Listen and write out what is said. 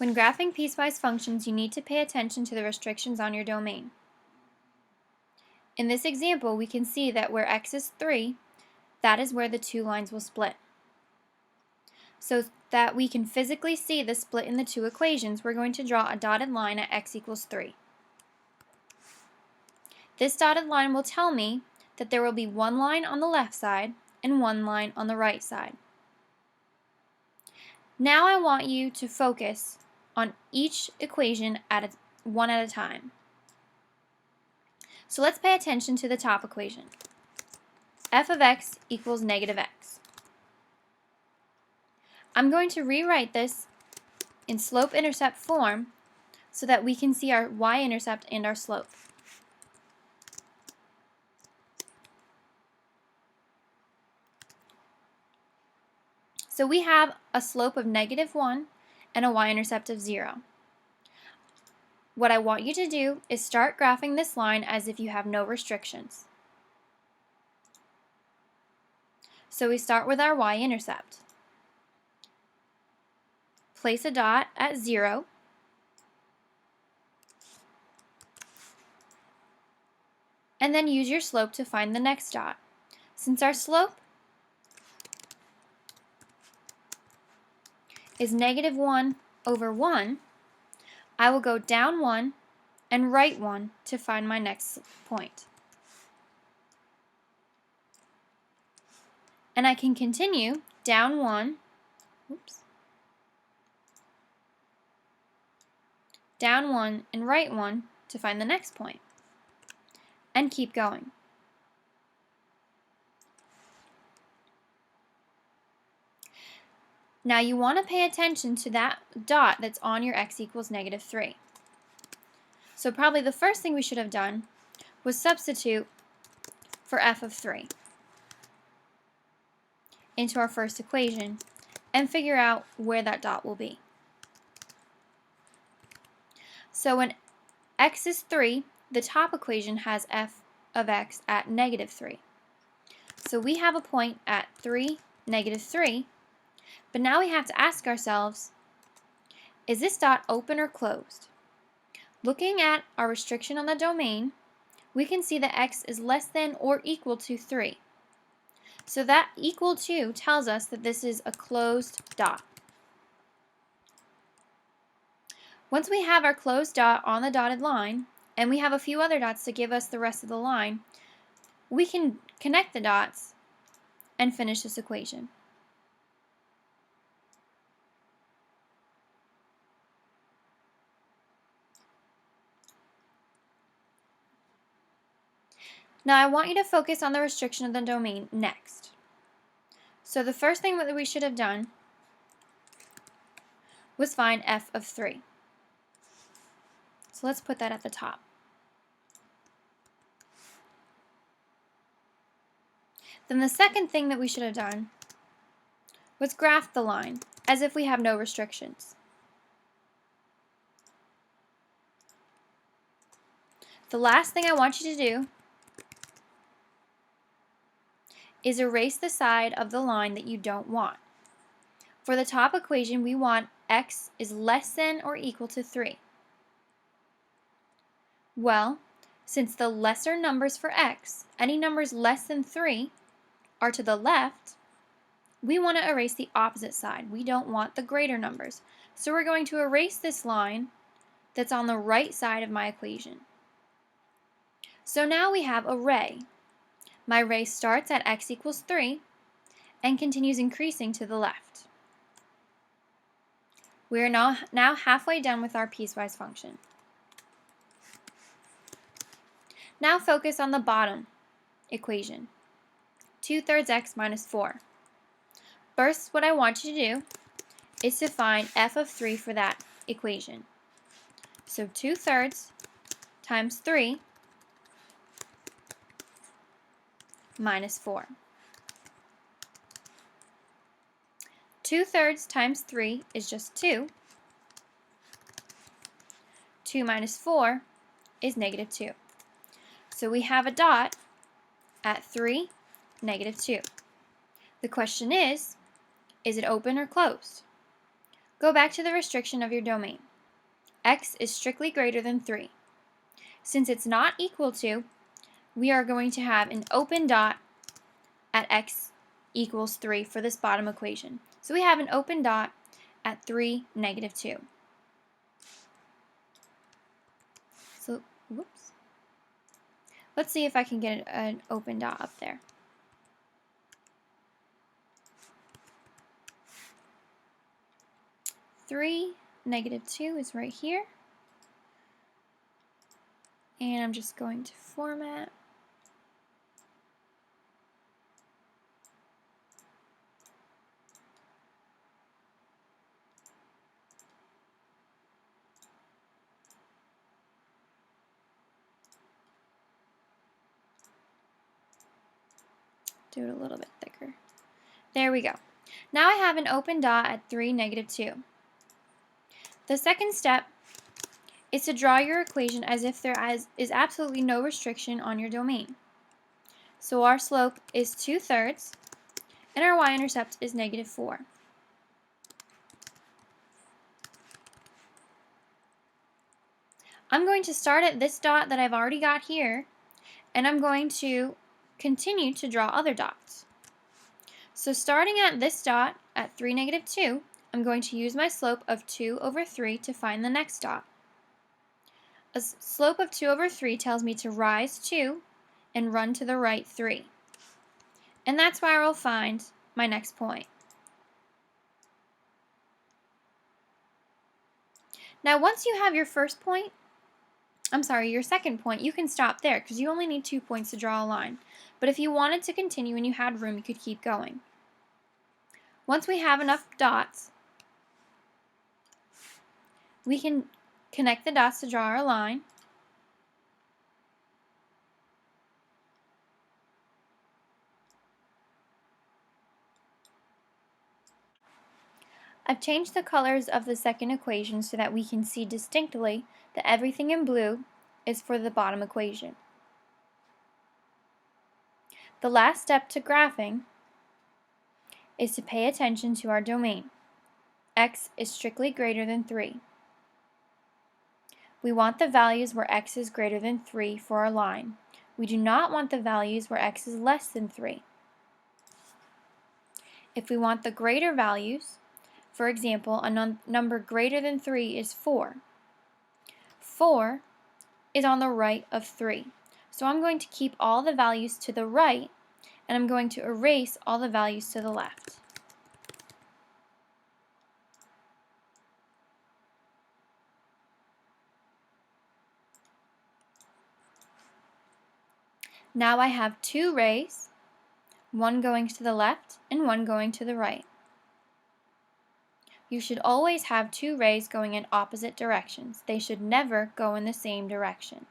When graphing piecewise functions, you need to pay attention to the restrictions on your domain. In this example, we can see that where x is 3, that is where the two lines will split. So that we can physically see the split in the two equations, we're going to draw a dotted line at x equals 3. This dotted line will tell me that there will be one line on the left side and one line on the right side. Now I want you to focus on each equation one at a time. So let's pay attention to the top equation. F of x equals negative x. I'm going to rewrite this in slope-intercept form so that we can see our y-intercept and our slope. So we have a slope of -1 and a y-intercept of 0. What I want you to do is start graphing this line as if you have no restrictions. So we start with our y-intercept. Place a dot at 0. And then use your slope to find the next dot. Since our slope is -1 over 1, I will go down 1 and right 1 to find my next point. And I can continue down 1, down 1 and right 1 to find the next point, and keep going. Now you want to pay attention to that dot that's on your x equals -3. So probably the first thing we should have done was substitute for f of 3 into our first equation and figure out where that dot will be. So when x is 3, the top equation has f of x at -3. So we have a point at 3, -3, but now we have to ask ourselves, is this dot open or closed? Looking at our restriction on the domain, we can see that x is less than or equal to 3. So that equal to tells us that this is a closed dot. Once we have our closed dot on the dotted line, and we have a few other dots to give us the rest of the line, we can connect the dots and finish this equation. Now I want you to focus on the restriction of the domain next. So the first thing that we should have done was find f of 3. So let's put that at the top. Then the second thing that we should have done was graph the line as if we have no restrictions. The last thing I want you to do is erase the side of the line that you don't want. For the top equation, we want x is less than or equal to 3. Well, since the lesser numbers for x, any numbers less than 3, are to the left, we want to erase the opposite side. We don't want the greater numbers. So we're going to erase this line that's on the right side of my equation. So now we have a ray. My ray starts at x equals 3 and continues increasing to the left. We are now halfway done with our piecewise function. Now focus on the bottom equation, 2/3 x minus 4. First, what I want you to do is to find f of 3 for that equation. So 2/3 times 3 minus 4. 2/3 times 3 is just 2. 2 minus 4 is -2. So we have a dot at 3, -2. The question is it open or closed? Go back to the restriction of your domain. X is strictly greater than 3. Since it's not equal to, we are going to have an open dot at x equals 3 for this bottom equation. So we have an open dot at 3, negative 2. So, whoops. Let's see if I can get an open dot up there. Three, negative 2 is right here. And I'm just going to format. Do it a little bit thicker. There we go. Now I have an open dot at 3, negative 2. The second step is to draw your equation as if there is absolutely no restriction on your domain. So our slope is 2/3, and our y-intercept is negative 4. I'm going to start at this dot that I've already got here, and I'm going to continue to draw other dots. So starting at this dot at 3, negative 2, I'm going to use my slope of 2/3 to find the next dot. A slope of 2/3 tells me to rise 2 and run to the right 3. And that's where I'll find my next point. Now once you have your your second point, you can stop there because you only need 2 points to draw a line. But if you wanted to continue and you had room, you could keep going. Once we have enough dots, we can connect the dots to draw our line. I've changed the colors of the second equation so that we can see distinctly that everything in blue is for the bottom equation. The last step to graphing is to pay attention to our domain. X is strictly greater than 3. We want the values where x is greater than 3 for our line. We do not want the values where x is less than 3. If we want the greater values, for example, a number greater than 3 is 4. 4 is on the right of 3. So I'm going to keep all the values to the right, and I'm going to erase all the values to the left. Now I have 2 rays, one going to the left and one going to the right. You should always have 2 rays going in opposite directions. They should never go in the same direction.